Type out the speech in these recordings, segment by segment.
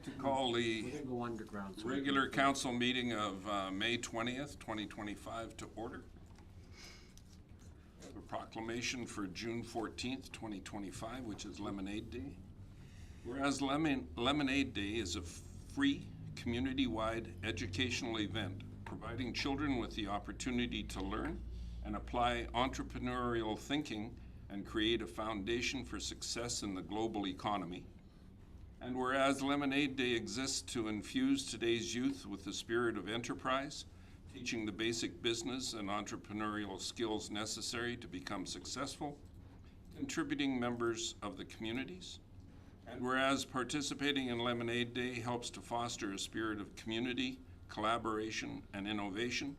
like to call the We're gonna go underground. So regular council meeting of May 20th, 2025 to order. A proclamation for June 14th, 2025, which is Lemonade Day. Whereas Lemonade Day is a free, community-wide educational event providing children with the opportunity to learn and apply entrepreneurial thinking and create a foundation for success in the global economy. And whereas Lemonade Day exists to infuse today's youth with the spirit of enterprise, teaching the basic business and entrepreneurial skills necessary to become successful, contributing members of the communities. And whereas participating in Lemonade Day helps to foster a spirit of community, collaboration, and innovation,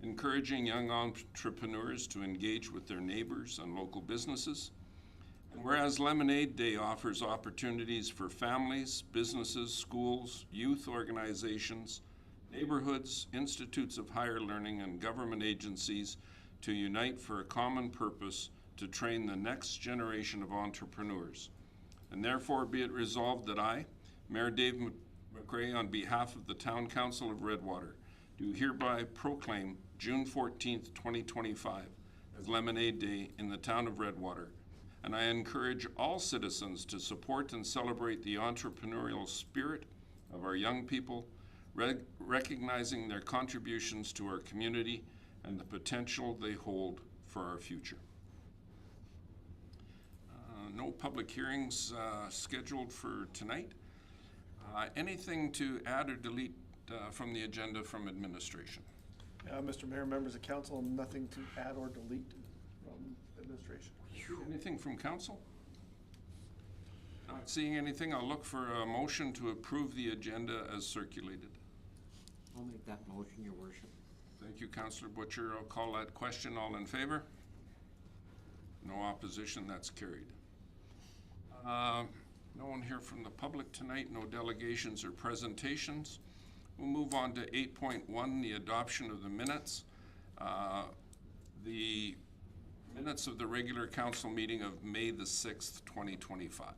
encouraging young entrepreneurs to engage with their neighbors and local businesses. And whereas Lemonade Day offers opportunities for families, businesses, schools, youth organizations, neighborhoods, institutes of higher learning, and government agencies to unite for a common purpose to train the next generation of entrepreneurs. And therefore be it resolved that I, Mayor Dave McRae, on behalf of the Town Council of Redwater, do hereby proclaim June 14th, 2025 as Lemonade Day in the town of Redwater. And I encourage all citizens to support and celebrate the entrepreneurial spirit of our young people, recognizing their contributions to our community and the potential they hold for our future. No public hearings scheduled for tonight. Anything to add or delete from the agenda from administration? Mr. Mayor, members of council, nothing to add or delete from administration. Anything from council? Not seeing anything, I'll look for a motion to approve the agenda as circulated. I'll make that motion, Your Worship. Thank you, Councillor Butcher. I'll call that question. All in favor? No opposition, that's carried. No one here from the public tonight, no delegations or presentations. We'll move on to 8.1, the adoption of the minutes. The minutes of the regular council meeting of May the 6th, 2025.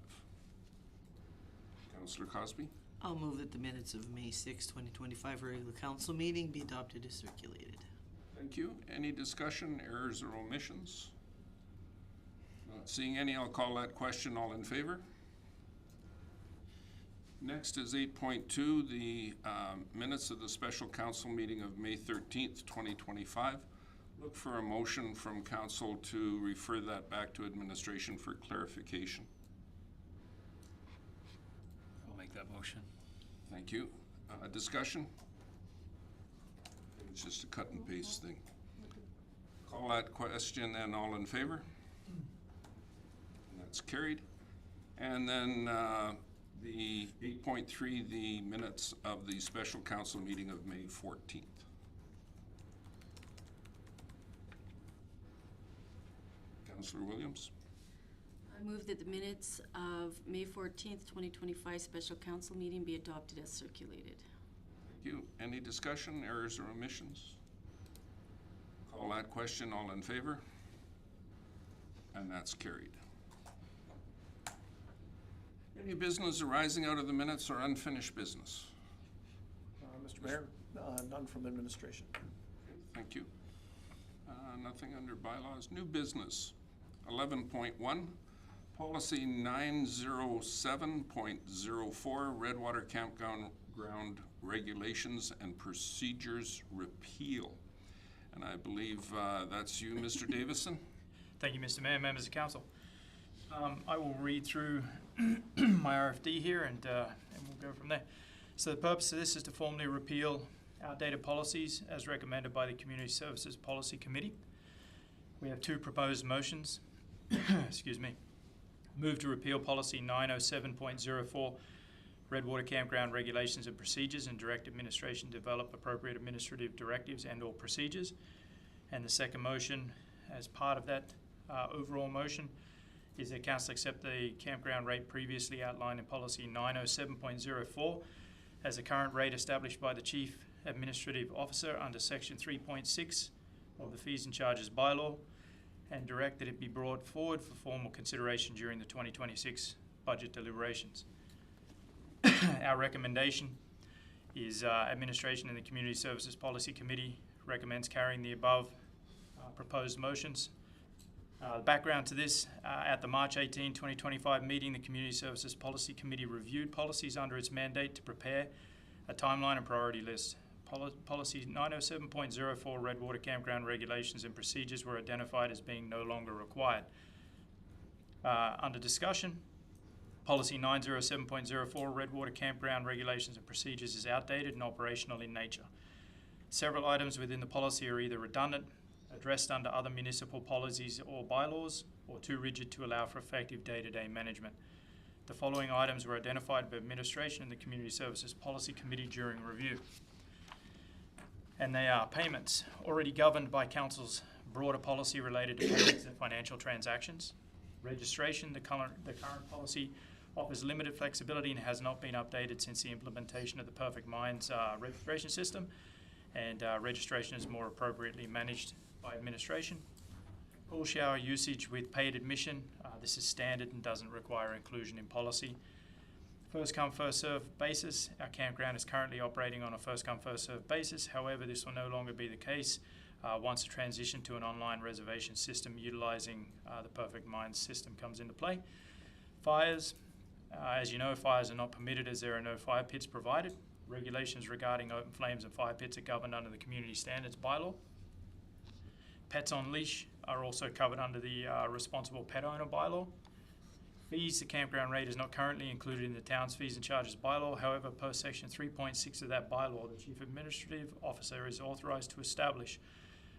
Councillor Cosby? I'll move that the minutes of May 6, 2025 regular council meeting be adopted as circulated. Thank you. Any discussion, errors, or omissions? Not seeing any, I'll call that question. All in favor? Next is 8.2, the minutes of the special council meeting of May 13th, 2025. Look for a motion from council to refer that back to administration for clarification. I'll make that motion. Thank you. Discussion? It's just a cut and paste thing. Call that question then. All in favor? That's carried. And then the 8.3, the minutes of the special council meeting of May 14th. Councillor Williams. I move that the minutes of May 14th, 2025 special council meeting be adopted as circulated. Thank you. Any discussion, errors, or omissions? Call that question. All in favor? And that's carried. Any business arising out of the minutes or unfinished business? Mr. Mayor, none from administration. Thank you. Nothing under bylaws. New business. 11.1, policy 907.04, Redwater Campground regulations and procedures repeal. And I believe that's you, Mr. Davison. Thank you, Mr. Mayor, members of council. I will read through my RFD here and we'll go from there. So the purpose of this is to formally repeal outdated policies as recommended by the Community Services Policy Committee. We have two proposed motions. Excuse me. Move to repeal policy 907.04, Redwater Campground regulations and procedures, and direct administration to develop appropriate administrative directives and or procedures. And the second motion, as part of that overall motion, is that council accept the campground rate previously outlined in policy 907.04 as the current rate established by the Chief Administrative Officer under section 3.6 of the Fees and Charges bylaw, and direct that it be brought forward for formal consideration during the 2026 budget deliberations. Our recommendation is Administration and the Community Services Policy Committee recommends carrying the above proposed motions. The background to this, at the March 18, 2025 meeting, the Community Services Policy Committee reviewed policies under its mandate to prepare a timeline and priority list. Policy 907.04 Redwater Campground Regulations and Procedures were identified as being no longer required. Under discussion, Policy 907.04 Redwater Campground Regulations and Procedures is outdated and operational in nature. Several items within the policy are either redundant, addressed under other municipal policies or bylaws, or too rigid to allow for effective day-to-day management. The following items were identified by Administration and the Community Services Policy Committee during review. And they are payments, already governed by Council's broader policy related to payments and financial transactions. Registration, the current policy offers limited flexibility and has not been updated since the implementation of the Perfect Minds registration system, and registration is more appropriately managed by administration. Pool shower usage with paid admission, this is standard and doesn't require inclusion in policy. First come, first served basis, our campground is currently operating on a first come, first served basis. However, this will no longer be the case once a transition to an online reservation system utilizing the Perfect Minds system comes into play. Fires, as you know, fires are not permitted as there are no fire pits provided. Regulations regarding open flames and fire pits are governed under the Community Standards Bylaw. Pets on leash are also covered under the Responsible Pet Owner Bylaw. Fees, the campground rate is not currently included in the town's fees and charges bylaw. However, per section 3.6 of that bylaw, the Chief Administrative Officer is authorized to establish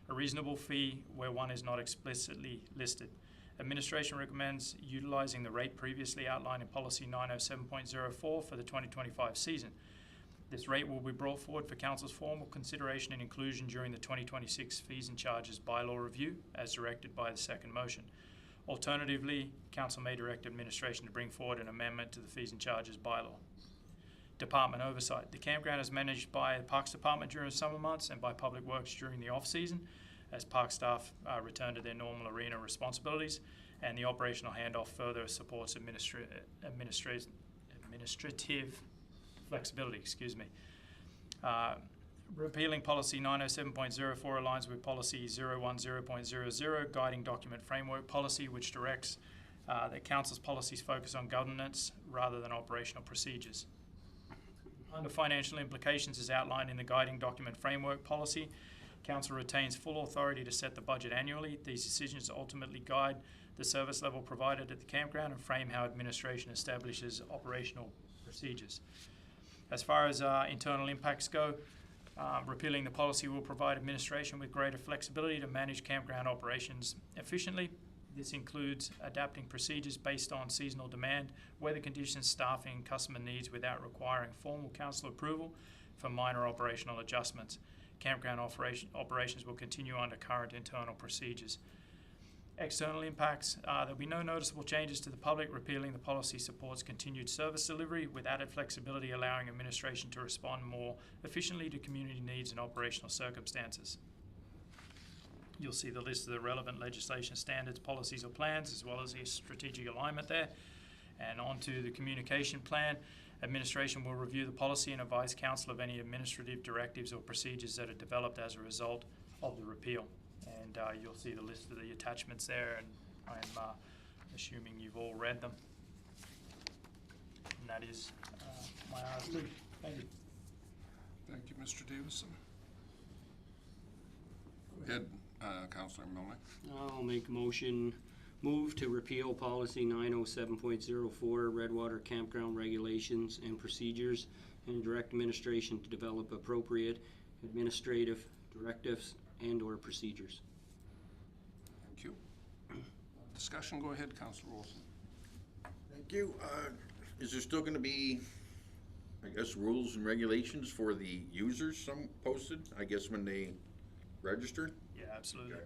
a reasonable fee where one is not explicitly listed. Administration recommends utilizing the rate previously outlined in Policy 907.04 for the 2025 season. This rate will be brought forward for Council's formal consideration and inclusion during the 2026 fees and charges bylaw review as directed by the second motion. Alternatively, Council may direct administration to bring forward an amendment to the fees and charges bylaw. Department oversight. The campground is managed by the Parks Department during the summer months and by Public Works during the off-season as park staff return to their normal arena responsibilities, and the operational handoff further supports administrative flexibility. Repealing Policy 907.04 aligns with Policy 010.00 Guiding Document Framework Policy, which directs that Council's policies focus on governance rather than operational procedures. Under financial implications as outlined in the Guiding Document Framework Policy, Council retains full authority to set the budget annually. These decisions ultimately guide the service level provided at the campground and frame how administration establishes operational procedures. As far as internal impacts go, repealing the policy will provide administration with greater flexibility to manage campground operations efficiently. This includes adapting procedures based on seasonal demand, weather conditions, staffing, and customer needs without requiring formal council approval for minor operational adjustments. Campground operations will continue under current internal procedures. External impacts, there'll be no noticeable changes to the public. Repealing the policy supports continued service delivery with added flexibility, allowing administration to respond more efficiently to community needs and operational circumstances. You'll see the list of the relevant legislation, standards, policies or plans, as well as the strategic alignment there. And on to the communication plan. Administration will review the policy and advise Council of any administrative directives or procedures that are developed as a result of the repeal. And you'll see the list of the attachments there, and I'm assuming you've all read them. And that is my RFP. Thank you. Thank you, Mr. Davison. Go ahead, Councillor Milnick. I'll make a move to repeal Policy 907.04 Redwater Campground Regulations and Procedures and direct administration to develop appropriate administrative directives and/or procedures. Thank you. Discussion, go ahead, Councillor Olson. Thank you. Is there still going to be, I guess, rules and regulations for the users some posted, I guess, when they register? Yeah, absolutely. Okay.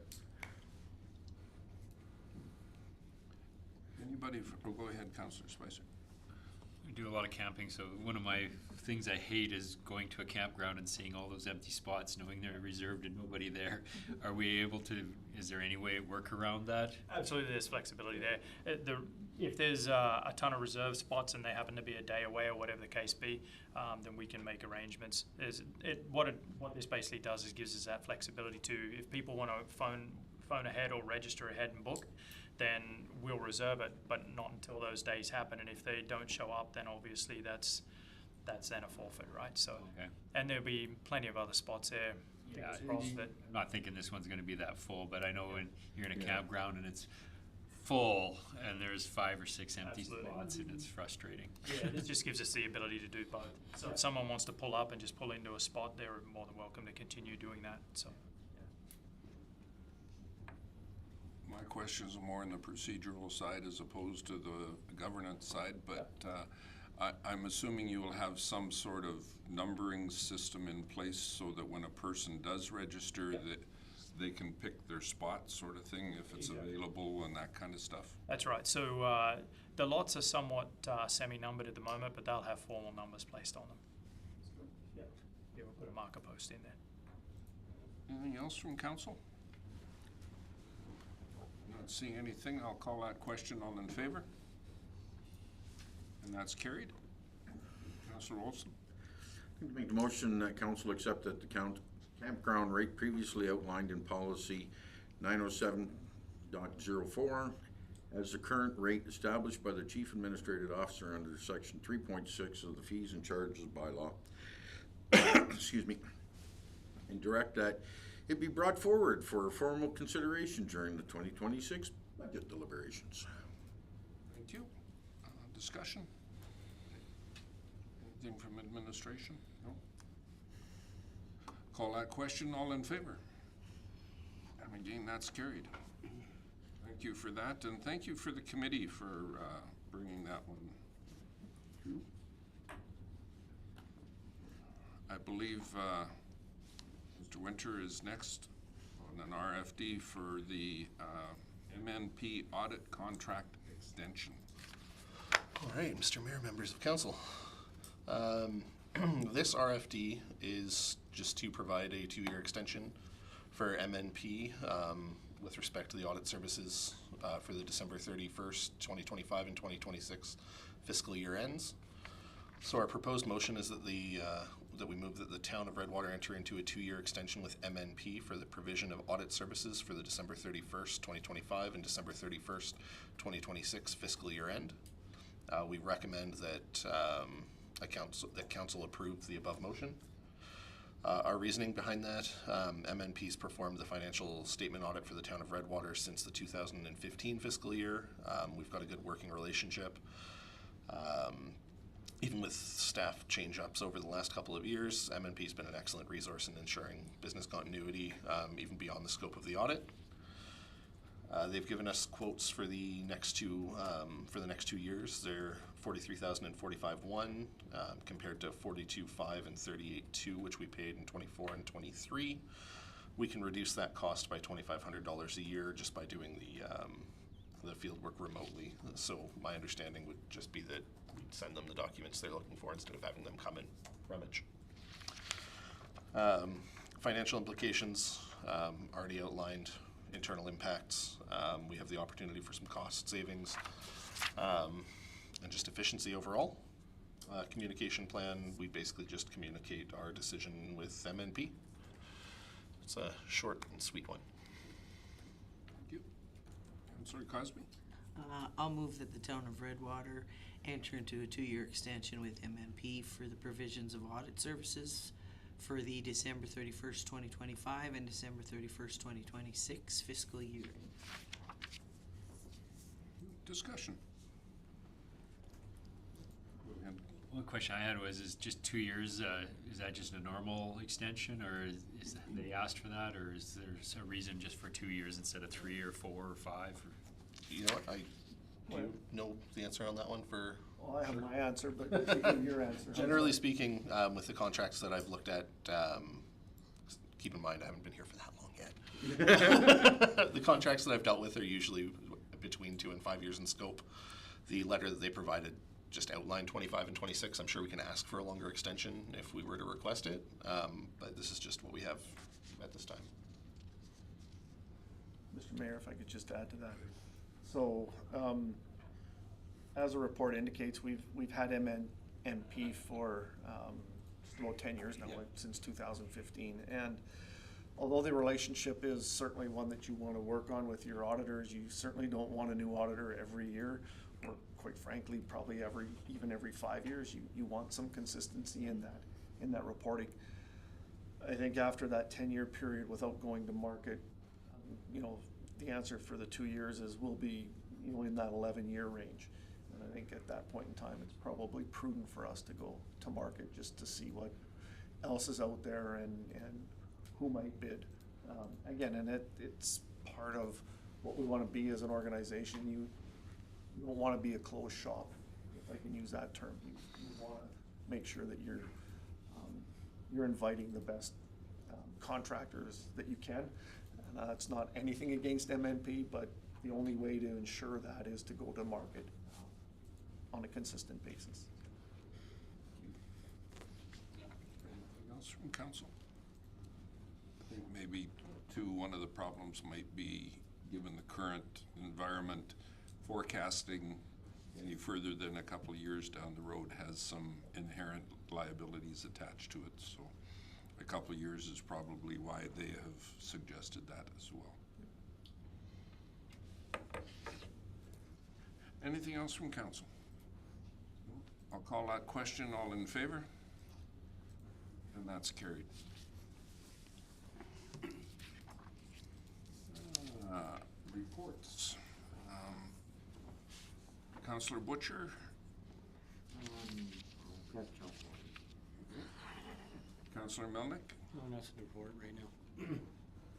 Anybody, go ahead, Councillor Spicer. do a lot of camping, so one of my things I hate is going to a campground and seeing all those empty spots, knowing they're reserved and nobody there. Are we able to, is there any way to work around that? Absolutely, there's flexibility there. If there's a ton of reserved spots and they happen to be a day away or whatever the case be, then we can make arrangements. What this basically does is gives us that flexibility to, if people want to phone ahead or register ahead and book, then we'll reserve it, but not until those days happen. And if they don't show up, then obviously that's then a forfeit, right? So, Okay. and there'll be plenty of other spots there. Yeah, Fingers crossed that I'm not thinking this one's gonna be that full, but I know when you're in a campground and it's full and there's 5 or 6 empty Absolutely. spots and it's frustrating. Yeah, this just gives us the ability to do both. So if someone wants to pull up and just pull into a spot, they're more than welcome to continue doing that, so. My questions are more on the procedural side as opposed to the governance side, but I'm assuming you will have some sort of numbering system in place so that when a person does register, that they can pick their spot sort of thing, if it's available and that kind of stuff. That's right. So the lots are somewhat semi-numbered at the moment, but they'll have formal numbers placed on them. Yeah, we'll put a marker post in there. Anything else from council? Not seeing anything, I'll call that question. All in favor? And that's carried. Councillor Olson? Make the motion that council accept that the campground rate previously outlined in policy 907.04 as the current rate established by the chief administrative officer under section 3.6 of the fees and charges bylaw. Excuse me. And direct that it be brought forward for formal consideration during the 2026 budget deliberations. Thank you. Discussion? Anything from administration? No? Call that question. All in favor? And again, that's carried. Thank you for that, and thank you for the committee for bringing that one through. I believe Mr. Winter is next on an RFD for the MNP audit contract extension. All right, Mr. Mayor, members of council. This RFD is just to provide a 2-year extension for MNP with respect to the audit services for the December 31st, 2025 and 2026 fiscal year ends. So our proposed motion is that that we move that the town of Redwater enter into a 2-year extension with MNP for the provision of audit services for the December 31st, 2025 and December 31st, 2026 fiscal year end. We recommend that council approve the above motion. Our reasoning behind that, MNP's performed the financial statement audit for the town of Redwater since the 2015 fiscal year. We've got a good working relationship. Even with staff change-ups over the last couple of years, MNP's been an excellent resource in ensuring business continuity, even beyond the scope of the audit. They've given us quotes for the next 2 years. They're $43,000 and $45,100 compared to $42,500 and $38,200, which we paid in 24 and 23. We can reduce that cost by $2,500 a year just by doing the field work remotely. So my understanding would just be that we'd send them the documents they're looking for instead of having them come and rummage. Financial implications already outlined. Internal impacts, we have the opportunity for some cost savings and just efficiency overall. Communication plan, we basically just communicate our decision with MNP. It's a short and sweet one. Thank you. Councillor Cosby? I'll move that the town of Redwater enter into a 2-year extension with MNP for the provisions of audit services for the December 31st, 2025 and December 31st, 2026 fiscal year. Discussion. Go ahead. One question I had was, is just 2 years, is that just a normal extension, or is they asked for that, or is there a reason just for 2 years instead of 3 or 4 or 5? You know what, do you know the answer on that one for? Well, I have my answer, but you give your answer. Generally speaking, with the contracts that I've looked at, keep in mind I haven't been here for that long yet. The contracts that I've dealt with are usually between 2 and 5 years in scope. The letter that they provided just outline 25 and 26. I'm sure we can ask for a longer extension if we were to request it, but this is just what we have at this time. Mr. Mayor, if I could just add to that. So, as the report indicates, we've had MNP for just about 10 years now, Yeah. like since 2015. And although the relationship is certainly one that you want to work on with your auditors, you certainly don't want a new auditor every year, or quite frankly, probably even every 5 years. You want some consistency in that reporting. I think after that 10-year period without going to market, the answer for the 2 years is we'll be, in that 11-year range. And I think at that point in time, it's probably prudent for us to go to market just to see what else is out there and who might bid. Again, and it's part of what we want to be as an organization. You don't want to be a closed shop, if I can use that term. You want to make sure that you're inviting the best contractors that you can. And that's not anything against MNP, but the only way to ensure that is to go to market on a consistent basis. Anything else from council? I think maybe too, one of the problems might be, given the current environment, forecasting any further than a couple of years down the road has some inherent liabilities attached to it. So a couple of years is probably why they have suggested that as well. Anything else from council? I'll call that question. All in favor? And that's carried. Reports. Councillor Butcher. Councillor Melnick. No, nothing to report right now.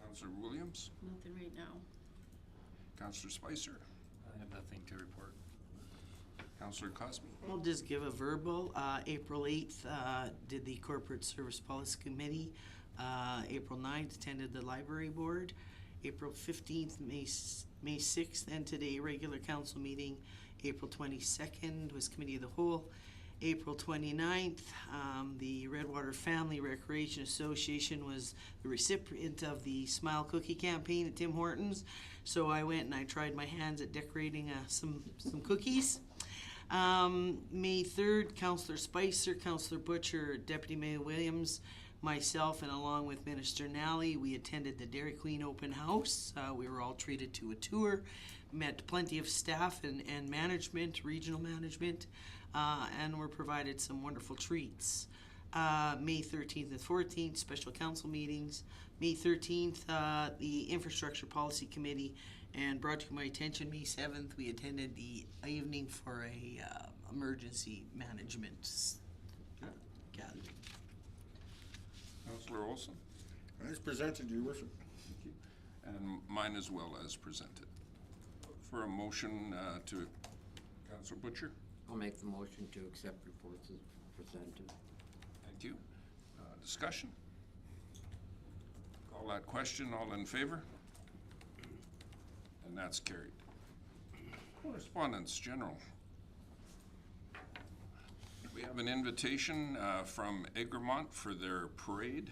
Councillor Williams. Nothing right now. Councillor Spicer. I have nothing to report. Councillor Cosby. I'll just give a verbal. April 8th, did the Corporate Service Policy Committee. April 9th, attended the Library Board. April 15th, May 6th, and today, regular council meeting. April 22nd was Committee of the Whole. April 29th, the Redwater Family Recreation Association was the recipient of the Smile Cookie campaign at Tim Hortons. So I went and I tried my hands at decorating some cookies. May 3rd, Councillor Spicer, Councillor Butcher, Deputy Mayor Williams, myself, and along with Minister Nally, we attended the Dairy Queen open house. We were all treated to a tour, met plenty of staff and management, regional management, and were provided some wonderful treats. May 13th and 14th, special council meetings. May 13th, the Infrastructure Policy Committee, and brought to my attention, May 7th, we attended the evening for a emergency management gathering. Councillor Olson. As presented, Your Worship. Thank you. And mine as well as presented. For a motion to Councillor Butcher. I'll make the motion to accept reports as presented. Thank you. Discussion? Call that question. All in favor? And that's carried. Correspondence, General. We have an invitation from Egremont for their parade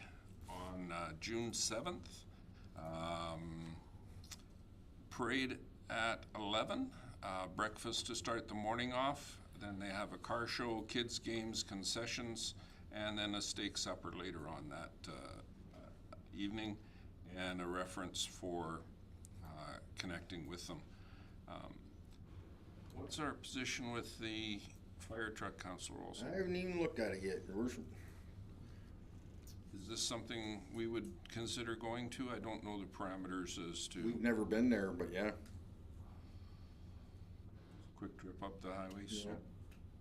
on June 7th. Parade at 11, breakfast to start the morning off. Then they have a car show, kids games, concessions, and then a steak supper later on that evening, and a reference for connecting with them. What's our position with the fire truck, Councillor Olson? I haven't even looked at it yet, Your Worship. Is this something we would consider going to? I don't know the parameters as to. We've never been there, but yeah. Quick trip up the highway, so.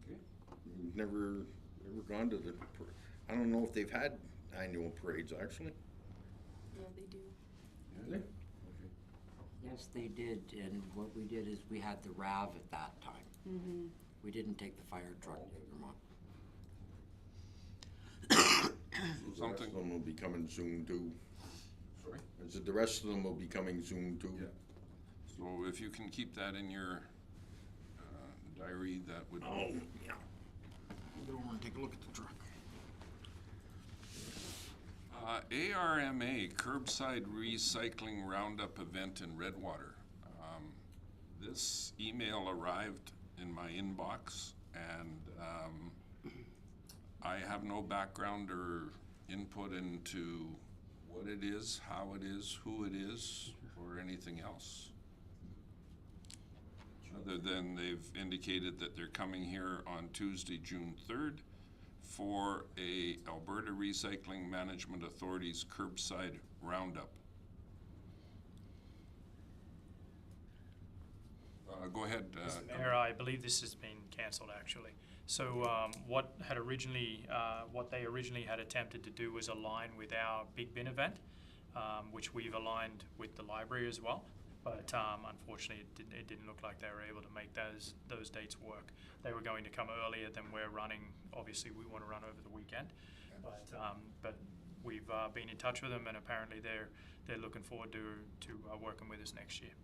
Yeah. Okay. We've never gone to the, I don't know if they've had annual parades, actually. Yeah, they do. Have they? Yes, they did, and what we did is we had the RAV at that time. Mm-hmm. We didn't take the fire truck to Vermont. The rest Something. of them will be coming soon too. Sorry? I said the rest of them will be coming soon too. Yeah. So if you can keep that in your diary, that would. Oh, yeah. Go over and take a look at the truck. ARMA Curbside Recycling Roundup event in Redwater. This email arrived in my inbox, and I have no background or input into what it is, how it is, who it is, or anything else. Other than they've indicated that they're coming here on Tuesday, June 3rd, for a Alberta Recycling Management Authority's curbside roundup. Go ahead. Mr. Mayor, I believe this has been cancelled actually. So what they originally had attempted to do was align with our Big Bin event, which we've aligned with the library as well. But unfortunately, it didn't look like they were able to make those dates work. They were going to come earlier than we're running. Obviously, we want to run over the weekend, but we've been in touch with them, and apparently they're looking forward to working with us next year.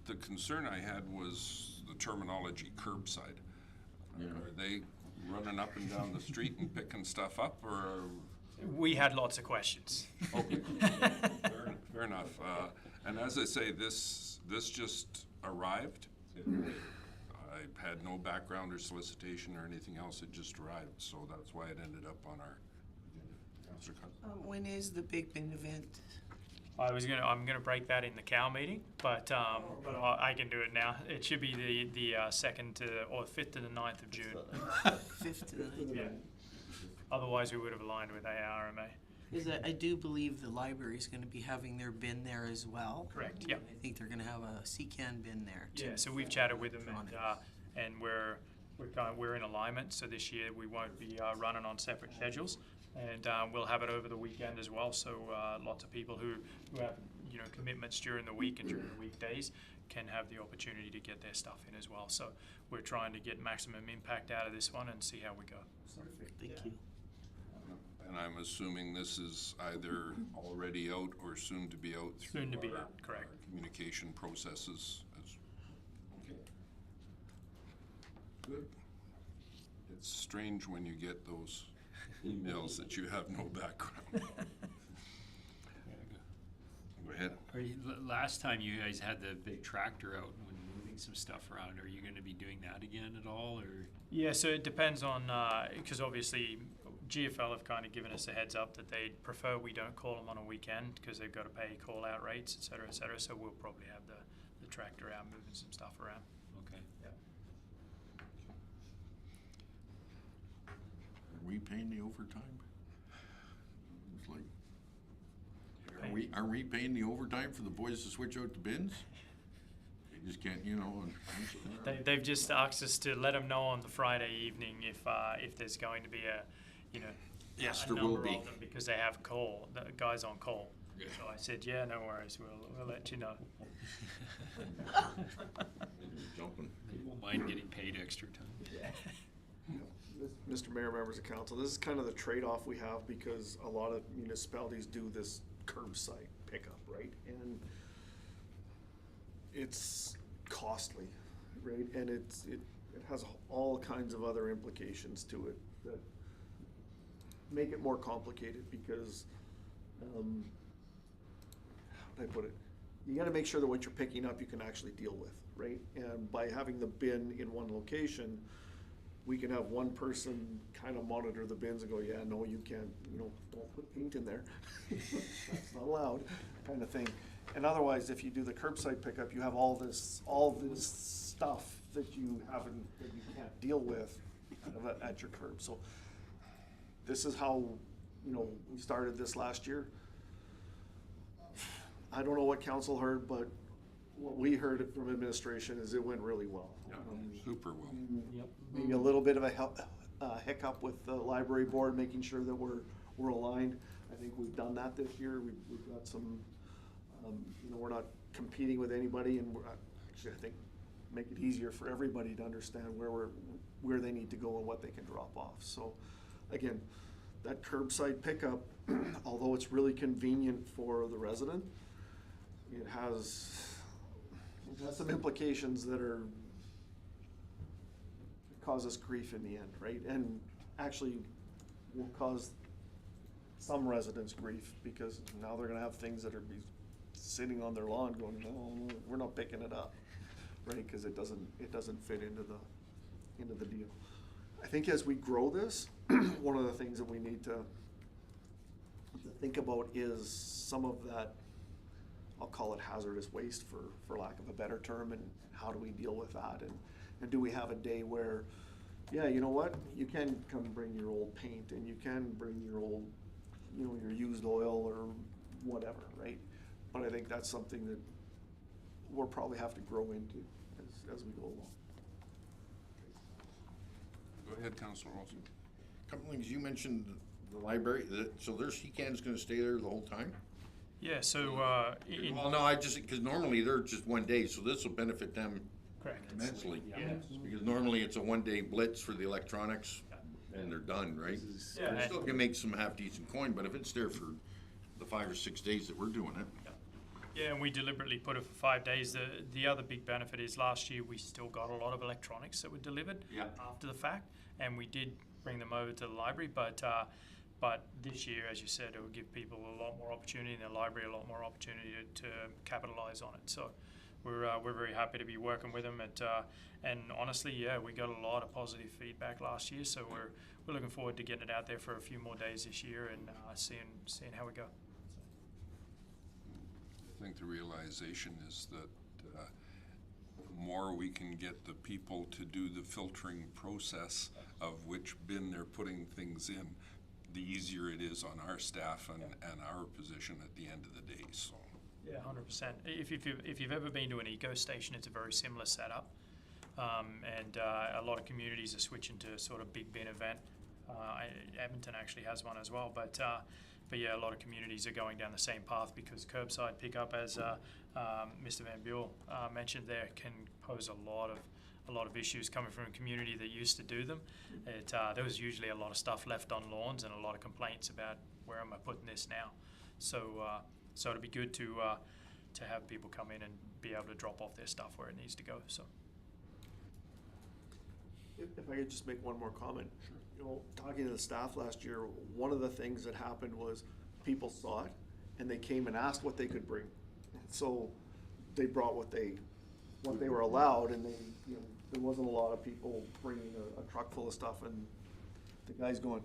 The concern I had was the terminology curbside. Yeah. Are they running up and down the street and picking stuff up, or? We had lots of questions. Okay. Fair enough. And as I say, this just arrived. I had no background or solicitation or anything else. It just arrived, so that's why it ended up on our agenda. Councillor Cousins. When is the Big Bin event? I'm gonna break that in the cow meeting, but I can do it now. It should be the 2nd or 5th to the 9th of June. 5th to the 9th. Yeah. Otherwise, we would have aligned with ARMA. Because I do believe the library's gonna be having their bin there as well. Correct, yep. I think they're gonna have a C-can bin there too. Yeah, so we've chatted with them, and we're in alignment. So this year we won't be running on separate schedules, and we'll have it over the weekend as well. So lots of people who have commitments during the week and during the weekdays can have the opportunity to get their stuff in as well. So we're trying to get maximum impact out of this one and see how we go. Perfect, thank you. And I'm assuming this is either already out or soon to be out through Soon to be our- out, correct. our communication processes. Okay. Good. It's strange when you get those emails that you have no background. Go ahead. Last time you guys had the big tractor out when moving some stuff around, are you gonna be doing that again at all, or? Yeah, so it depends on, because obviously GFL have kind of given us a heads up that they'd prefer we don't call them on a weekend because they've got to pay call out rates, et cetera, so we'll probably have the tractor out moving some stuff around. Okay. Yeah. Are we paying the overtime? It's like, are we paying the overtime for the boys to switch out the bins? They just can't, They've just asked us to let them know on the Friday evening if there's going to be Yes, a there will number be. of them because they have the guys on call. Yeah. So I said, yeah, no worries, we'll let you know. Jumping. They won't mind getting paid extra time. Mr. Mayor, members of council, this is kind of the trade-off we have because a lot of municipalities do this curbside pickup, right? And it's costly, right? And it has all kinds of other implications to it that make it more complicated because, how do I put it? You gotta make sure that what you're picking up you can actually deal with, right? And by having the bin in one location, we can have one person kind of monitor the bins and go, yeah, no, you can't, don't put paint in there. That's not allowed, kind of thing. And otherwise, if you do the curbside pickup, you have all this stuff that you can't deal with kind of at your curb. So this is how, we started this last year. I don't know what council heard, but what we heard from administration is it went really well. Yeah, super well. Maybe a little bit of a hiccup with the library board, making sure that we're aligned. I think we've done that this year. We've got some, we're not competing with anybody, and actually, I think, make it easier for everybody to understand where they need to go and what they can drop off. So, again, that curbside pickup, although it's really convenient for the resident, it has some implications that are cause us grief in the end, right? And actually will cause some residents grief, because now they're gonna have things that are be sitting on their lawn going, no, we're not picking it up, right? Cause it doesn't fit into the deal. I think as we grow this, one of the things that we need to think about is some of that, I'll call it hazardous waste for lack of a better term, and how do we deal with that? And do we have a day where, yeah, you know what, you can come bring your old paint, and you can bring your old, you know, your used oil or whatever, right? But I think that's something that we'll probably have to grow into as we go along. Go ahead, Councilor Olson. Couple things, you mentioned the library, so their C-CAN's gonna stay there the whole time? Yeah, so, Well, no, because normally they're just one day, so this will benefit them correct. immensely. Yeah. Because normally it's a one-day blitz for the electronics, and they're done, right? Yeah. They still can make some half-decent coin, but if it's there for the 5 or 6 days that we're doing it. Yeah, and we deliberately put it for 5 days. The other big benefit is last year we still got a lot of electronics that were delivered Yeah. after the fact, and we did bring them over to the library, but this year, as you said, it will give people a lot more opportunity, and the library a lot more opportunity to capitalize on it. So we're very happy to be working with them. And honestly, yeah, we got a lot of positive feedback last year, so we're looking forward to getting it out there for a few more days this year and seeing how we go. I think the realization is that the more we can get the people to do the filtering process of which bin they're putting things in, the easier it is on our staff and our position at the end of the day, so. Yeah, 100%. If you've ever been to an eco station, it's a very similar setup, and a lot of communities are switching to sort of big bin event. Edmonton actually has one as well, but yeah, a lot of communities are going down the same path, because curbside pickup, as Mr. Van Buell mentioned there, can pose a lot of issues coming from a community that used to do them. There was usually a lot of stuff left on lawns and a lot of complaints about, where am I putting this now? So it'd be good to have people come in and be able to drop off their stuff where it needs to go. So. If I could just make one more comment. Sure. You know, talking to the staff last year, one of the things that happened was people saw it and they came and asked what they could bring. So they brought what they were allowed, and they, you know, there wasn't a lot of people bringing a truck full of stuff, and the guy's going,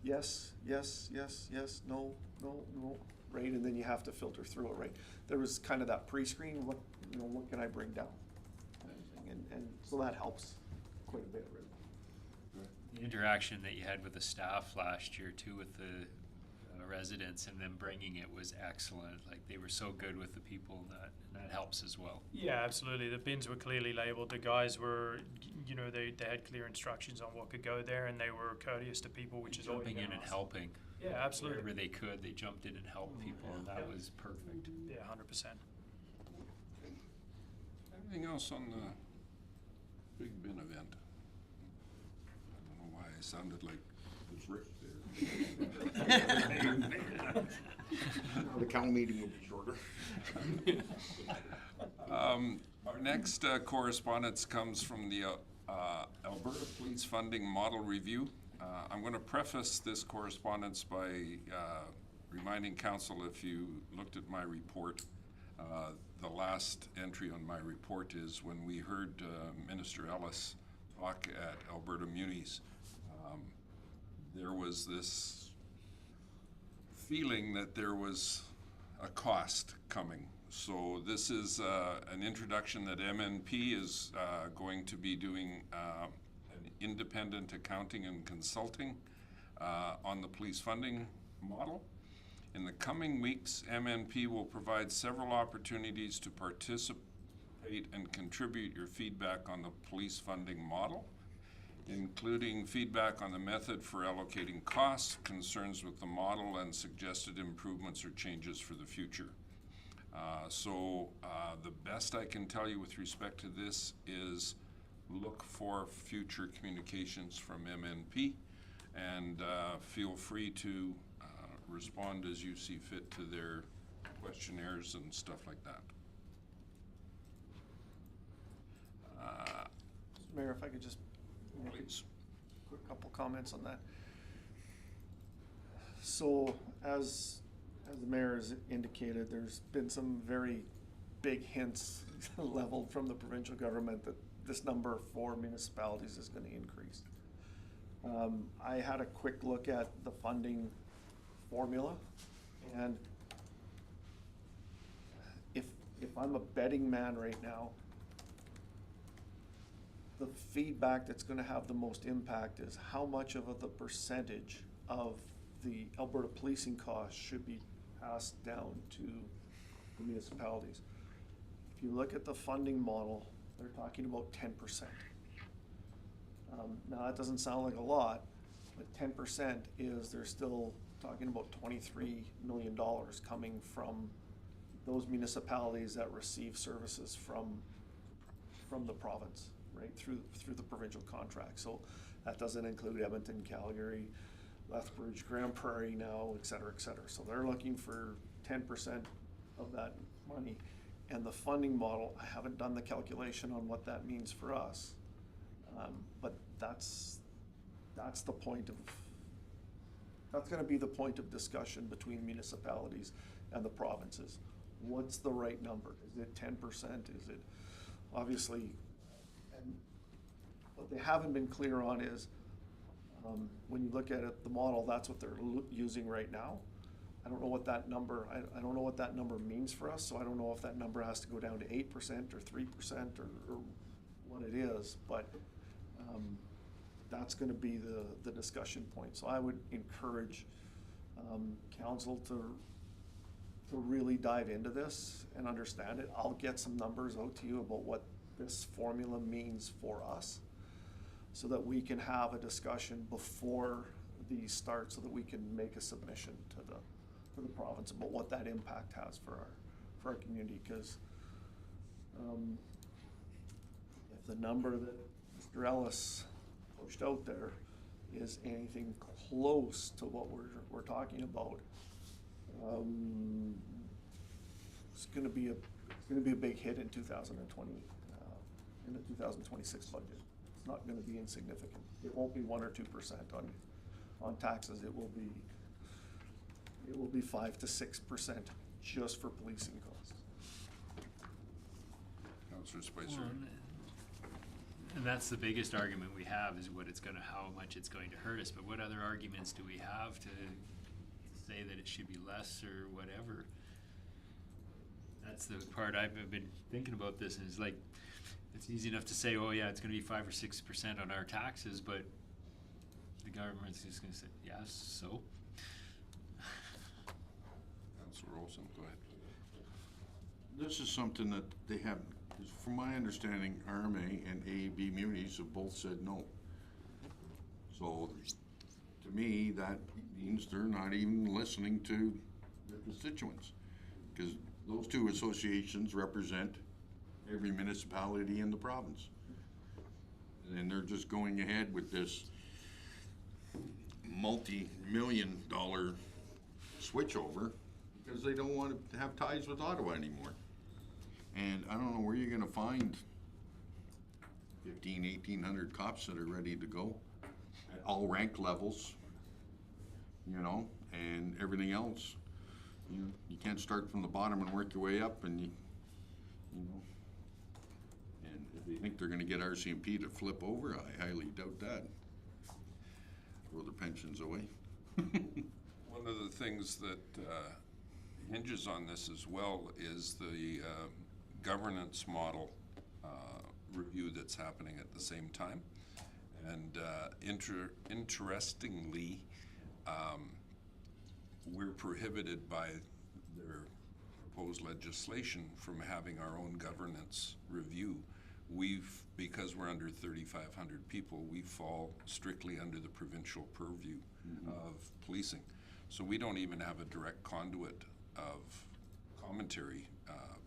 yes, yes, yes, yes, no, no, no, right? And then you have to filter through it, right? There was kind of that pre-screen, what can I bring down? And so that helps quite a bit, really. The interaction that you had with the staff last year too, with the residents, and them bringing it, was excellent. Like, they were so good with the people, and that helps as well. Yeah, absolutely. The bins were clearly labeled. The guys were, you know, they had clear instructions on what could go there, and they were courteous to people, which is always Jumping in and awesome. helping. Yeah, absolutely. Wherever they could, they jumped in and helped people, and that was perfect. Yeah, 100%. Anything else on the big bin event? I don't know why I sounded like it's Rick there. The county meeting will be shorter. Our next correspondence comes from the Alberta Police Funding Model Review. I'm going to preface this correspondence by reminding council, if you looked at my report, the last entry on my report is when we heard Minister Ellis talk at Alberta Munis. There was this feeling that there was a cost coming. So this is an introduction that MNP is going to be doing an independent accounting and consulting on the police funding model. In the coming weeks, MNP will provide several opportunities to participate and contribute your feedback on the police funding model, including feedback on the method for allocating costs, concerns with the model, and suggested improvements or changes for the future. The best I can tell you with respect to this is look for future communications from MNP, and feel free to respond as you see fit to their questionnaires and stuff like that. Mayor, if I could just Please. Quick couple comments on that. So, as the mayor has indicated, there's been some very big hints leveled from the provincial government that this number for municipalities is gonna increase. I had a quick look at the funding formula, and if I'm a betting man right now, the feedback that's gonna have the most impact is how much of the percentage of the Alberta policing costs should be passed down to the municipalities. If you look at the funding model, they're talking about 10%. Now, that doesn't sound like a lot, but 10% is, they're still talking about $23 million coming from those municipalities that receive services from the province, right, through the provincial contract. So that doesn't include Edmonton, Calgary, Lethbridge, Grand Prairie now, et cetera, et cetera. So they're looking for 10% of that money. And the funding model, I haven't done the calculation on what that means for us. But that's the point of, that's gonna be the point of discussion between municipalities and the provinces. What's the right number? Is it 10%? Is it, obviously, and what they haven't been clear on is, when you look at it, the model, that's what they're using right now. I don't know what that number, I don't know what that number means for us, so I don't know if that number has to go down to 8% or 3% or what it is, but that's gonna be the discussion point. So I would encourage council to really dive into this and understand it. I'll get some numbers out to you about what this formula means for us, so that we can have a discussion before these start, so that we can make a submission to the province about what that impact has for our community. Because if the number that Mr. Ellis pushed out there is anything close to what we're talking about, it's gonna be a big hit in 2020, in the 2026 budget. It's not gonna be insignificant. It won't be 1 or 2% on taxes. It will be 5 to 6% just for policing costs. Councillor Spicer. And that's the biggest argument we have, is how much it's going to hurt us, but what other arguments do we have to say that it should be less or whatever? That's the part I've been thinking about this, and it's like, it's easy enough to say, oh yeah, it's gonna be 5 or 6% on our taxes, but the government's just gonna say, yes, so? Councillor Olsen, go ahead. This is something that they haven't, from my understanding, RMA and AAB Munis have both said no. So, to me, that means they're not even listening to their constituents. Because those two associations represent every municipality in the province. And they're just going ahead with this multi-million-dollar switchover because they don't want to have ties with Ottawa anymore. And I don't know where you're gonna find 1,800 cops that are ready to go at all rank levels, and everything else. You can't start from the bottom and work your way up, and and if they think they're gonna get RCMP to flip over, I highly doubt that. Throw their pensions away. One of the things that hinges on this as well is the governance model review that's happening at the same time. And interestingly, we're prohibited by their proposed legislation from having our own governance review. Because we're under 3,500 people, we fall strictly under the provincial purview of policing. So we don't even have a direct conduit of commentary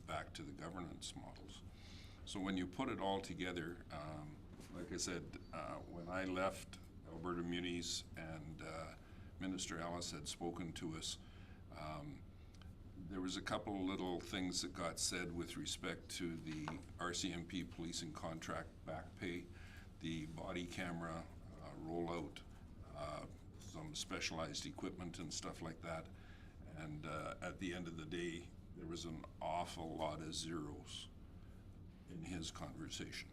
back to the governance models. So when you put it all together, like I said, when I left Alberta Munis and Minister Ellis had spoken to us, there was a couple of little things that got said with respect to the RCMP policing contract back pay, the body camera rollout, some specialized equipment and stuff like that. And at the end of the day, there was an awful lot of zeros in his conversation.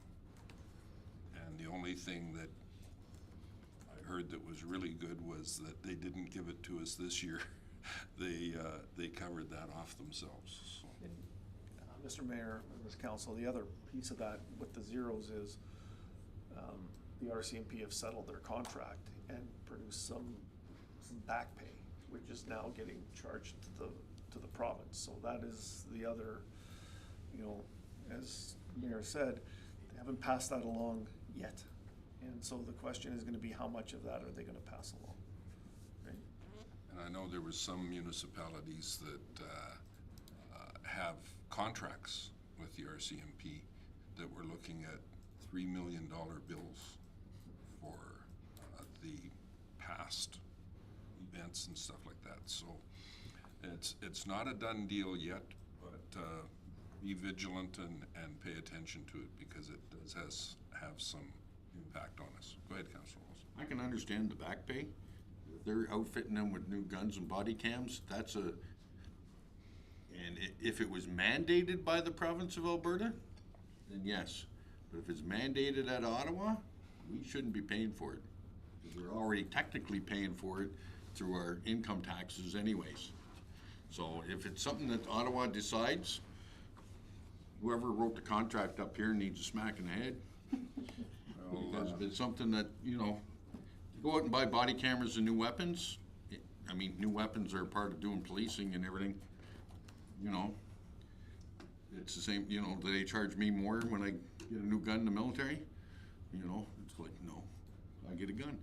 And the only thing that I heard that was really good was that they didn't give it to us this year. They covered that off themselves. So. Mr. Mayor, members of council, the other piece of that with the zeros is the RCMP have settled their contract and produced some back pay, which is now getting charged to the province. So that is the other, you know, as the Mayor said, they haven't passed that along yet. And so the question is gonna be how much of that are they gonna pass along? Right? And I know there was some municipalities that have contracts with the RCMP that were looking at $3 million bills for the past events and stuff like that. So it's not a done deal yet, but be vigilant and pay attention to it because it does have some impact on us. Go ahead, Councilor Wilson. I can understand the back pay. If they're outfitting them with new guns and body cams, that's a, and if it was mandated by the province of Alberta, then yes. But if it's mandated at Ottawa, we shouldn't be paying for it. Because we're already technically paying for it through our income taxes anyways. So if it's something that Ottawa decides, whoever wrote the contract up here needs a smack in the head. Because if it's something that, you know, to go out and buy body cameras and new weapons, I mean, new weapons are part of doing policing and everything, you know. It's the same, you know, do they charge me more when I get a new gun in the military? You know, it's like, no, I get a gun,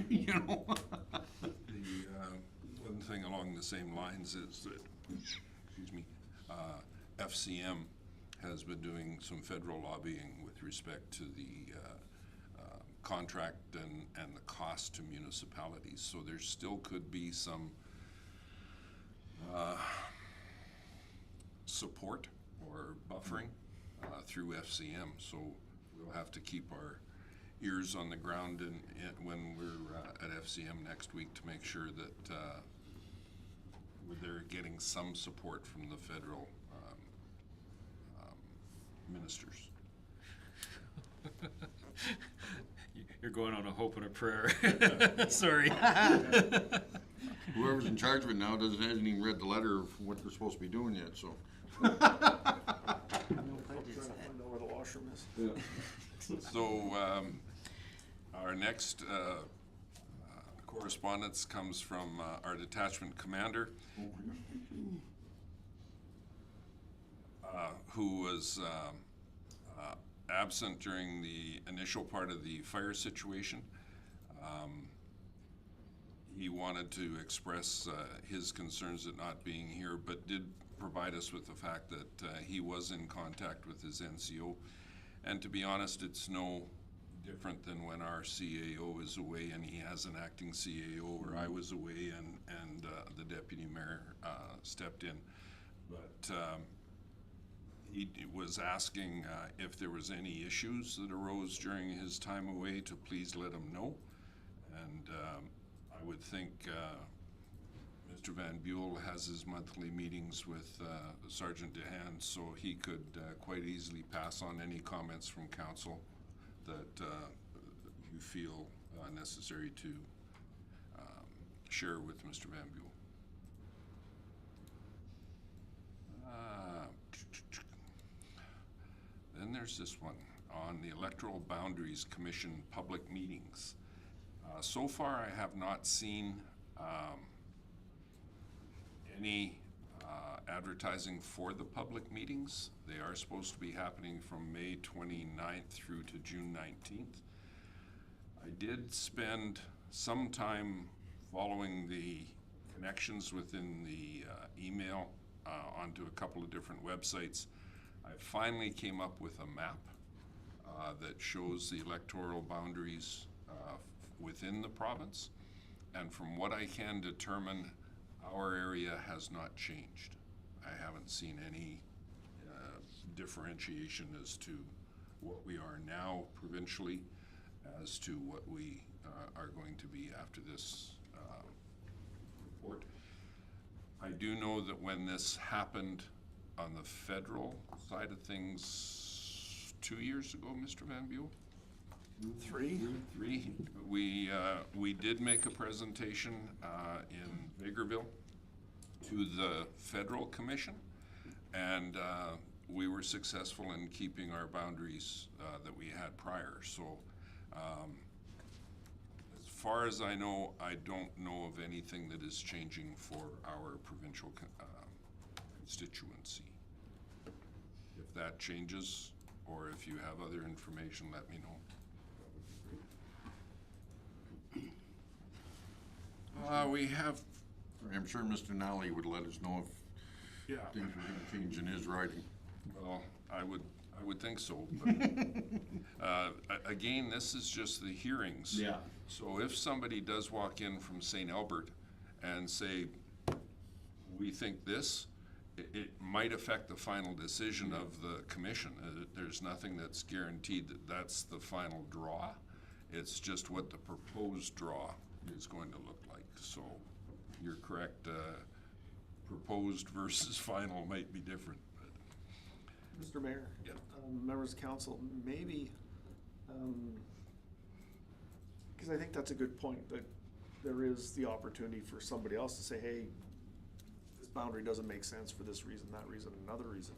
you know. One thing along the same lines is that, excuse me, FCM has been doing some federal lobbying with respect to the contract and the cost to municipalities. So there still could be some support or buffering through FCM. So we'll have to keep our ears on the ground when we're at FCM next week to make sure that they're getting some support from the federal ministers. You're going on a hope and a prayer. Sorry. Whoever's in charge of it now hasn't even read the letter of what they're supposed to be doing yet, so. No I'm trying budget to set. find out where the washroom is. So our next correspondence comes from our detachment commander, who was absent during the initial part of the fire situation. He wanted to express his concerns at not being here, but did provide us with the fact that he was in contact with his NCO. And to be honest, it's no different than when our CAO is away and he has an acting CAO, or I was away and the deputy mayor stepped in. But he was asking if there was any issues that arose during his time away to please let him know. And I would think Mr. Van Buell has his monthly meetings with Sergeant DeHaan, so he could quite easily pass on any comments from council that you feel necessary to share with Mr. Van Buell. Then there's this one on the Electoral Boundaries Commission public meetings. So far, I have not seen any advertising for the public meetings. They are supposed to be happening from May 29th through to June 19th. I did spend some time following the connections within the email onto a couple of different websites. I finally came up with a map that shows the electoral boundaries within the province. And from what I can determine, our area has not changed. I haven't seen any differentiation as to what we are now provincially as to what we are going to be after this report. I do know that when this happened on the federal side of things 2 years ago, Mr. Van Buell? Three? We did make a presentation in Bakerville to the federal commission, and we were successful in keeping our boundaries that we had prior. So as far as I know, I don't know of anything that is changing for our provincial constituency. If that changes, or if you have other information, let me know. We have, I'm sure Mr. Nally would let us know if yeah, things are gonna change in his writing. well, I would think so, but, again, this is just the hearings. Yeah. So if somebody does walk in from St. Albert and say, we think this, it might affect the final decision of the commission. There's nothing that's guaranteed that that's the final draw. It's just what the proposed draw is going to look like. So you're correct, proposed versus final might be different. Mr. Mayor? Yeah. Members of council, maybe, because I think that's a good point, that there is the opportunity for somebody else to say, hey, this boundary doesn't make sense for this reason, that reason, another reason.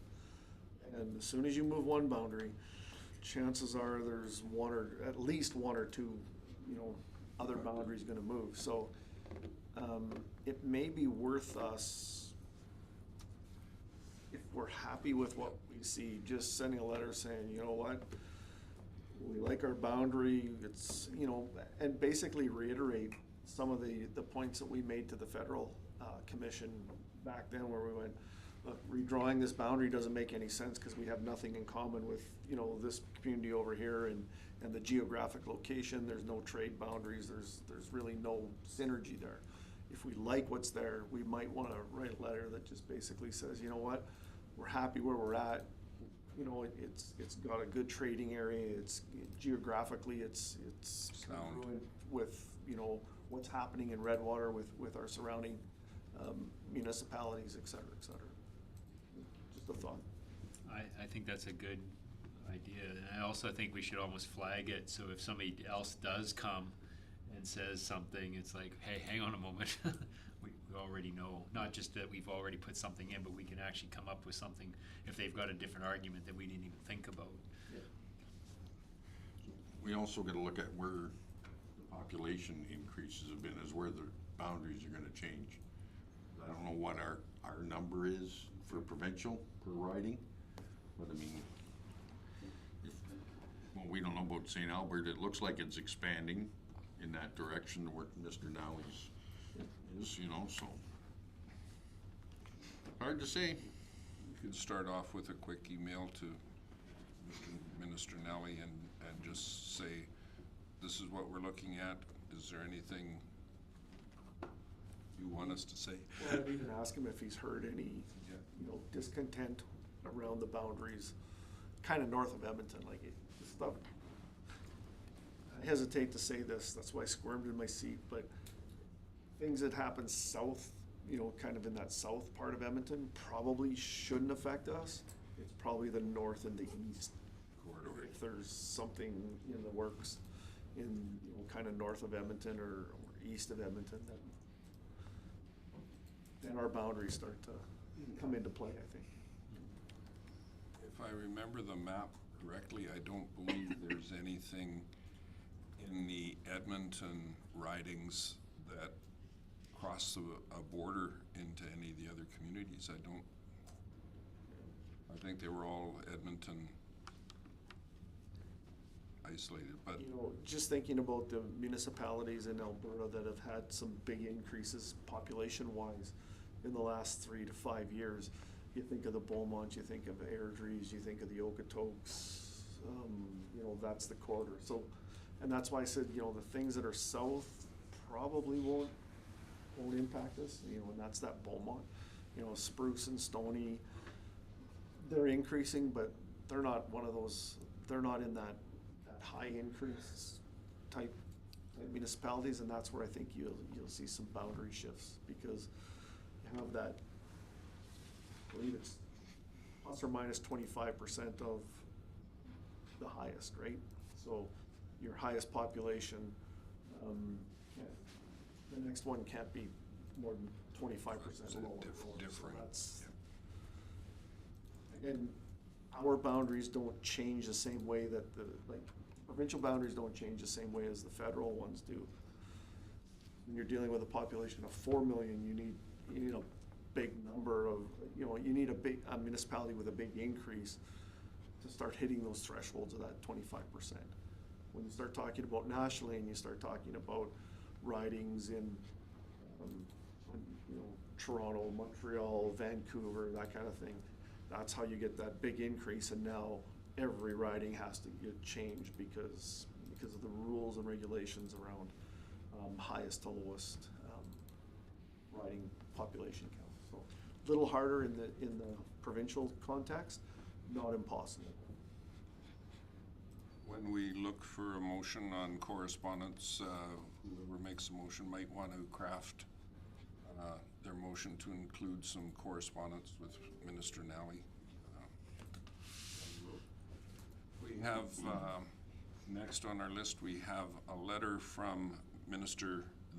And as soon as you move one boundary, chances are there's one or at least one or two, other boundaries gonna move. So it may be worth us, if we're happy with what we see, just sending a letter saying, you know what, we like our boundary, it's, and basically reiterate some of the points that we made to the federal commission back then, where we went, look, redrawing this boundary doesn't make any sense because we have nothing in common with, this community over here and the geographic location. There's no trade boundaries. There's really no synergy there. If we like what's there, we might want to write a letter that just basically says, you know what, we're happy where we're at. It's got a good trading area. Geographically, it's congruent with, what's happening in Redwater with our surrounding municipalities, et cetera, et cetera. Just a thought. I think that's a good idea, and I also think we should almost flag it, so if somebody else does come and says something, it's like, hey, hang on a moment. we already know, not just that we've already put something in, but we can actually come up with something if they've got a different argument that we didn't even think about. Yeah. We also gotta look at where the population increases have been, is where the boundaries are gonna change. I don't know what our number is for provincial per riding, but I mean, we don't know about St. Albert. It looks like it's expanding in that direction where Mr. Nally's is, so. Hard to say. You could start off with a quick email to Minister Nally and just say, this is what we're looking at. Is there anything you want us to say? Well, I'd even ask him if he's heard any, discontent around the boundaries, kind of north of Edmonton, like stuff. I hesitate to say this, that's why I squirmed in my seat, but things that happen south, kind of in that south part of Edmonton, probably shouldn't affect us. It's probably the north and the east corridor. If there's something in the works in, kind of north of Edmonton or east of Edmonton, then our boundaries start to come into play, I think. If I remember the map correctly, I don't believe there's anything in the Edmonton ridings that cross a border into any of the other communities. I think they were all Edmonton isolated, but. Just thinking about the municipalities in Alberta that have had some big increases population-wise in the last 3 to 5 years. You think of the Beaumont, you think of Airdries, you think of the Okotoks, that's the corridor. So, and that's why I said, the things that are south probably won't impact us, and that's that Beaumont. Spruce and Stony, they're increasing, but they're not one of those, they're not in that high increase type municipalities, and that's where I think you'll see some boundary shifts, because you have that, I believe it's plus or minus 25% of the highest, right? So your highest population, the next one can't be more than 25% lower. Different. So that's, and our boundaries don't change the same way that provincial boundaries don't change the same way as the federal ones do. When you're dealing with a population of 4 million, you need a big number of, you need a municipality with a big increase to start hitting those thresholds of that 25%. When you start talking about nationally and you start talking about ridings in, Toronto, Montreal, Vancouver, that kind of thing, that's how you get that big increase, and now every riding has to get changed because of the rules and regulations around highest to lowest riding population count. So a little harder in the provincial context, not impossible. When we look for a motion on correspondence, whoever makes a motion might want to craft their motion to include some correspondence with Minister Nally. We have, next on our list, we have a letter from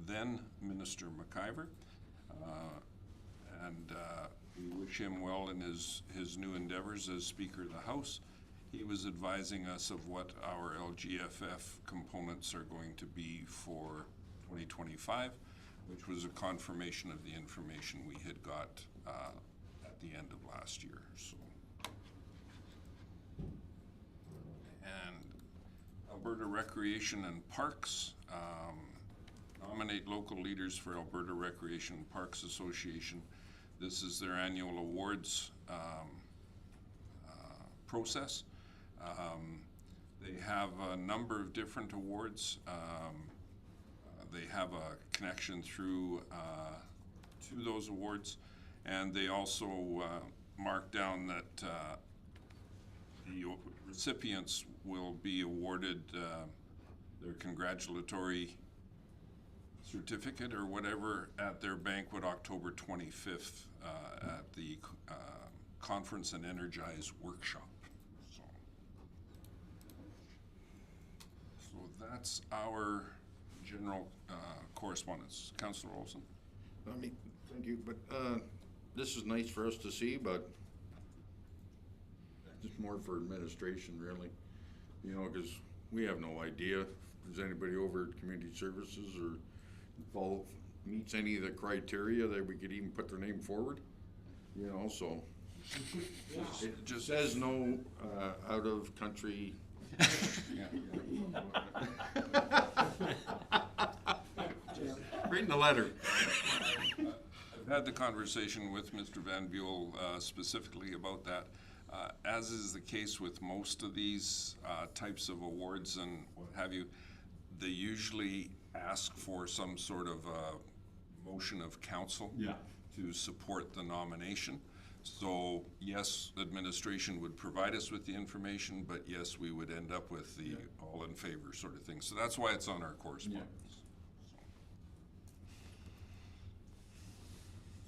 then Minister McIver, and we wish him well in his new endeavors as Speaker of the House. He was advising us of what our LGFF components are going to be for 2025, which was a confirmation of the information we had got at the end of last year. So, and Alberta Recreation and Parks, nominate local leaders for Alberta Recreation and Parks Association. This is their annual awards process. They have a number of different awards. They have a connection through to those awards, and they also mark down that the recipients will be awarded their congratulatory certificate or whatever at their banquet October 25th at the Conference and Energize workshop. So that's our general correspondence. Councillor Olson. Thank you, but this is nice for us to see, but it's more for administration, really. Because we have no idea if there's anybody over at Community Services or meets any of the criteria that we could even put their name forward. So it just says no out of country. Reading the letter. I've had the conversation with Mr. Van Buell specifically about that. As is the case with most of these types of awards and what have you, they usually ask for some sort of motion of council to support the nomination. So yes, administration would provide us with the information, but yes, we would end up with the all in favor sort of thing. So that's why it's on our correspondence.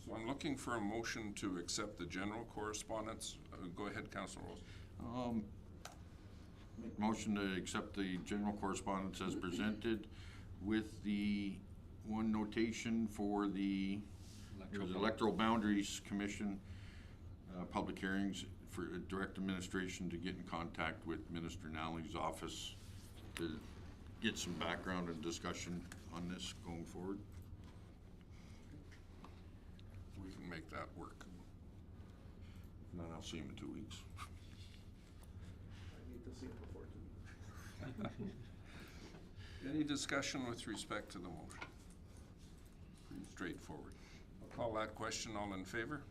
So I'm looking for a motion to accept the general correspondence. Go ahead, Councillor Rose. Make motion to accept the general correspondence as presented with the one notation for the Electoral Boundaries Commission public hearings for direct administration to get in contact with Minister Nally's office to get some background and discussion on this going forward. We can make that work. And then I'll see him in 2 weeks. I need to see it before 2 weeks. Any discussion with respect to the motion? Pretty straightforward. I'll call that question. All in favor?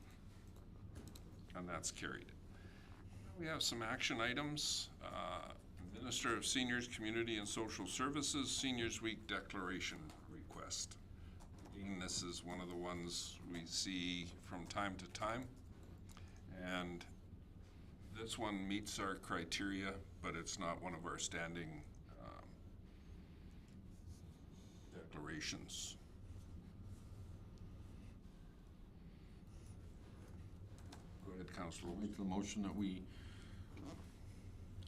And that's carried. We have some action items. Minister of Seniors, Community and Social Services, Seniors Week Declaration request. Again, this is one of the ones we see from time to time. And this one meets our criteria, but it's not one of our standing declarations. Go ahead, Councillor. I'll make the motion that we,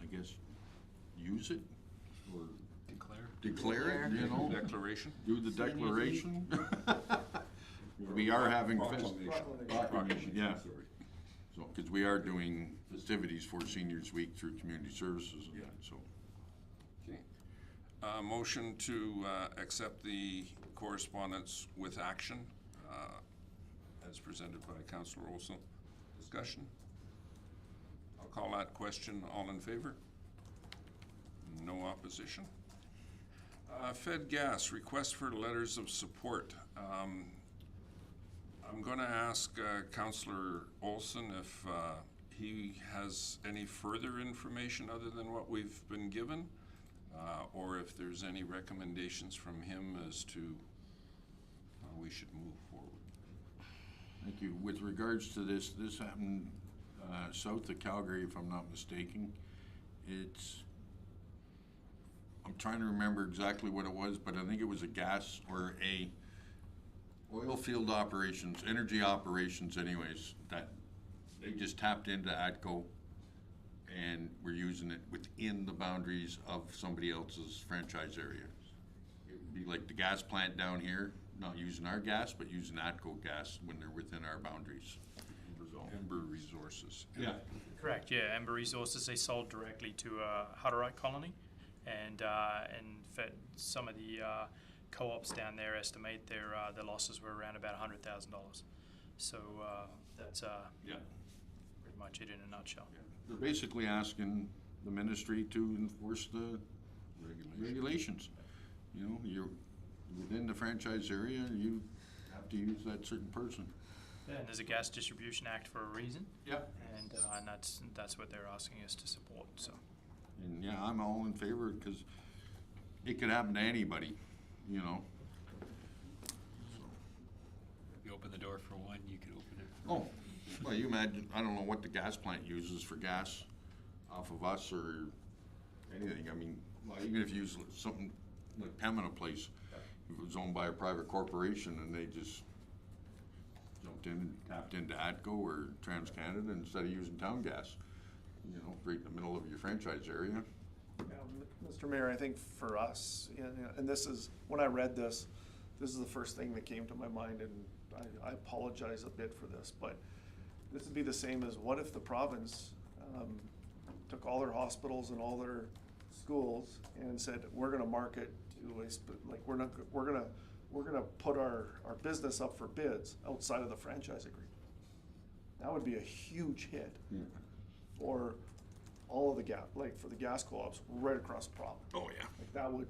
I guess, use it or declare it, you know? Declaration? Do the declaration. We are having proclamation, yeah. So, because we are doing festivities for Seniors Week through Community Services and that, so. Okay. Motion to accept the correspondence with action as presented by Councillor Olson. Discussion? I'll call that question. All in favor? No opposition. Fed Gas, request for letters of support. I'm going to ask Councillor Olson if he has any further information other than what we've been given, or if there's any recommendations from him as to how we should move forward. Thank you. With regards to this happened south of Calgary, if I'm not mistaken. I'm trying to remember exactly what it was, but I think it was a gas or a oil field operations, energy operations anyways, that they just tapped into ATCO and were using it within the boundaries of somebody else's franchise area. It would be like the gas plant down here, not using our gas, but using ATCO gas when they're within our boundaries. Ember Resources. Yeah. Correct, yeah, Ember Resources, they sold directly to Hutterite Colony, and some of the co-ops down there estimate their losses were around about $100,000. So that's pretty much it in a nutshell. They're basically asking the ministry to enforce the regulations. You know, you're within the franchise area, you have to use that certain person. Yeah, and there's a Gas Distribution Act for a reason. Yeah. And that's what they're asking us to support, so. And yeah, I'm all in favor, because it could happen to anybody, you know. If you open the door for one, you could open it for. Oh, well, you imagine, I don't know what the gas plant uses for gas off of us or anything. I mean, well, even if you use something like Pembina Place, if it was owned by a private corporation and they just jumped in and tapped into ATCO or TransCanada instead of using town gas, you know, right in the middle of your franchise area. Yeah, Mr. Mayor, I think for us, and this is, when I read this is the first thing that came to my mind, and I apologize a bit for this, but this would be the same as, what if the province took all their hospitals and all their schools and said, we're gonna market to we're gonna put our business up for bids outside of the franchise agreement. That would be a huge hit. Yeah. Or all of the gas, like for the gas co-ops right across the province. Oh, yeah. Like that would,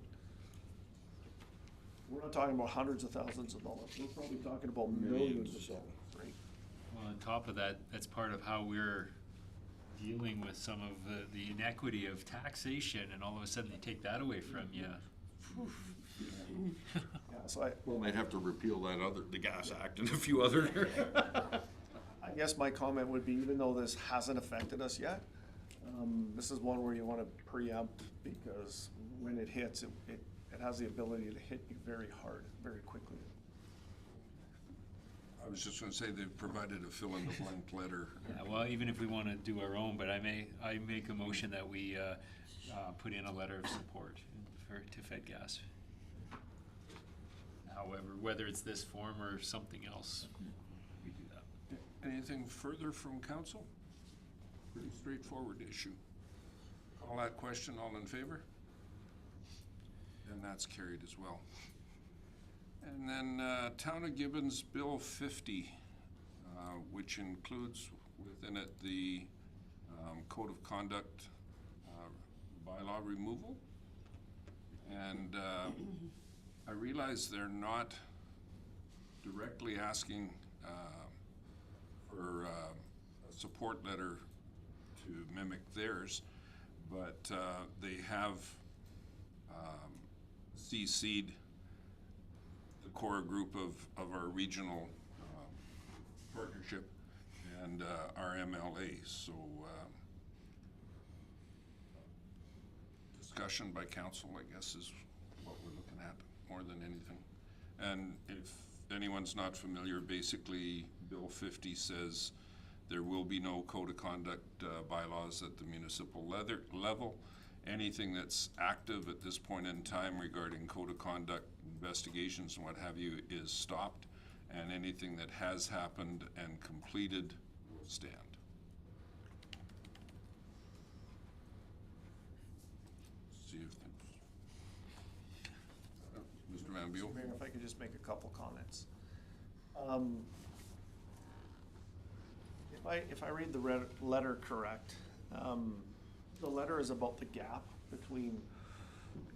we're not talking about hundreds of thousands of dollars, we're probably talking about millions of dollars, right? Well, on top of that, that's part of how we're dealing with some of the inequity of taxation, and all of a sudden they take that away from you. Yeah, so Well, they'd have to repeal the Gas Act and a few other. I guess my comment would be, even though this hasn't affected us yet, this is one where you wanna preempt, because when it hits, it has the ability to hit you very hard, very quickly. I was just going to say they've provided a fill-in-the-blank letter. Yeah, well, even if we want to do our own, but I make a motion that we put in a letter of support to Fed Gas. However, whether it's this form or something else, we do that. Anything further from council? Pretty straightforward issue. Call that question. All in favor? And that's carried as well. And then Town of Gibbons Bill 50, which includes within it the Code of Conduct bylaw removal. And I realize they're not directly asking for a support letter to mimic theirs, but they have CC'd the core group of our regional partnership and our MLA. So discussion by council, I guess, is what we're looking at. more than anything. And if anyone's not familiar, basically, Bill 50 says there will be no code of conduct bylaws at the municipal level. Anything that's active at this point in time regarding code of conduct investigations and what have you is stopped, and anything that has happened and completed will stand. See if Mr. Van Buel. Mayor, if I could just make a couple comments. If I read the letter correct, the letter is about the gap between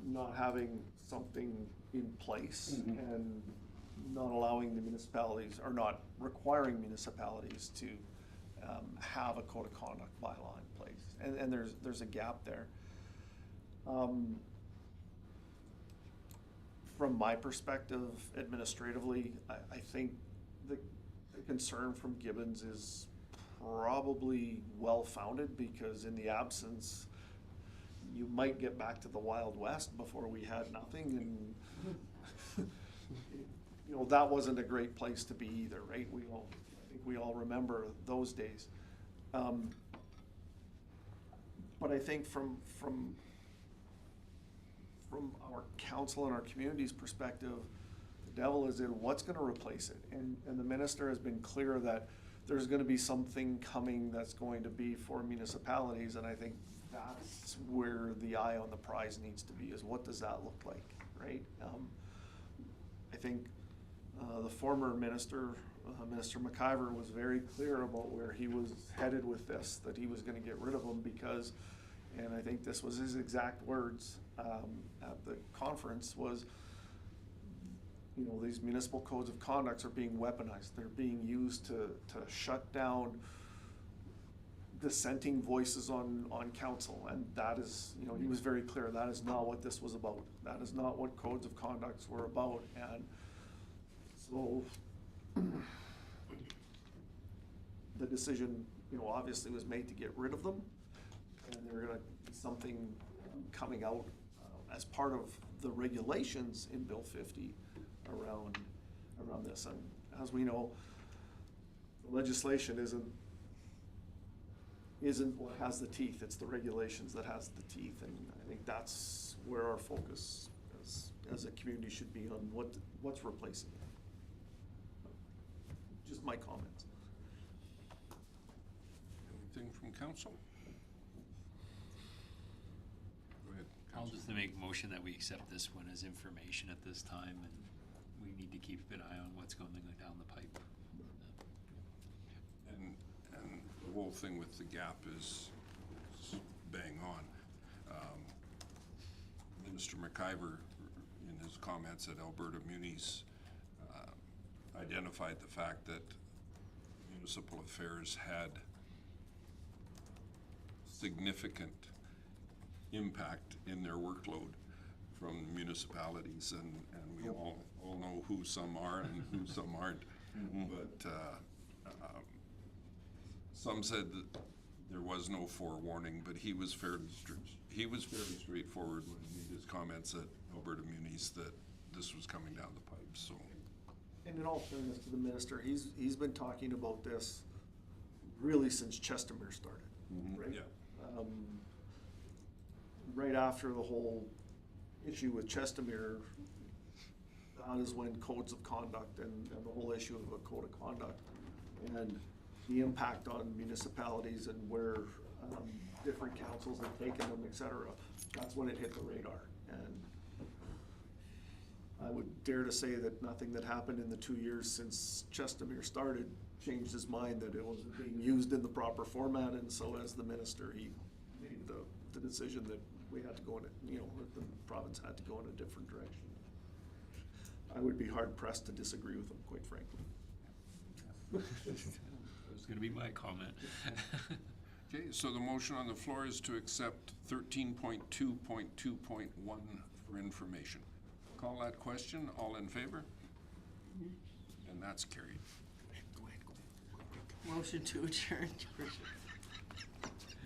not having something in place and not allowing the municipalities, or not requiring municipalities to have a code of conduct bylaw in place. And there's a gap there. From my perspective, administratively, I think the concern from Gibbons is probably well-founded, because in the absence, you might get back to the Wild West before we had nothing, and you know, that wasn't a great place to be either, right? I think we all remember those days. But I think from our council and our community's perspective, the devil is in what's gonna replace it. And the minister has been clear that there's gonna be something coming that's going to be for municipalities, and I think that's where the eye on the prize needs to be, is what does that look like, right? I think the former minister, Minister McIver, was very clear about where he was headed with this, that he was gonna get rid of them because, and I think this was his exact words at the conference, was, you know, these municipal codes of conduct are being weaponized. They're being used to shut down dissenting voices on council. And that is, you know, he was very clear, that is not what this was about. That is not what codes of conduct were about. And so the decision, you know, obviously was made to get rid of them. And there are gonna be something coming out as part of the regulations in Bill 50 around this. And as we know, the legislation isn't what has the teeth, it's the regulations that has the teeth. And I think that's where our focus as a community should be, on what's replacing it. Just my comments. Anything from council? Go ahead. I'll Councilor. just make a motion that we accept this one as information at this time, and we need to keep an eye on what's going down the pipe. And the whole thing with the gap is bang on. Minister McIver, in his comments at Alberta Munis, identified the fact that municipal affairs had significant impact in their workload from municipalities, and we all know who some are and who some aren't. But some said that there was no forewarning, but he was fairly straightforward when he made his comments at Alberta Munis that this was coming down the pipe. So, And in all fairness to the minister, he's been talking about this really since Chestermere started, right? yeah. Right after the whole issue with Chestermere, that is when codes of conduct and the whole issue of a code of conduct and the impact on municipalities and where different councils have taken them, et cetera, that's when it hit the radar. And I would dare to say that nothing that happened in the 2 years since Chestermere started changed his mind that it wasn't being used in the proper format. And so as the minister, he made the decision that we had to go in, that the province had to go in a different direction. I would be hard pressed to disagree with him, quite frankly. That was gonna be my comment. Okay, so the motion on the floor is to accept 13.2.2.1 for information. Call that question. All in favor? And that's carried. Motion to adjourn.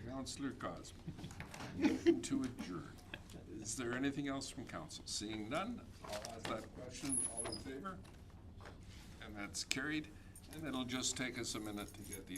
Councillor Cosmo. Motion to adjourn. Is there anything else from council? Seeing none, I'll ask that question. All in favor? And that's carried. And it'll just take us a minute to get the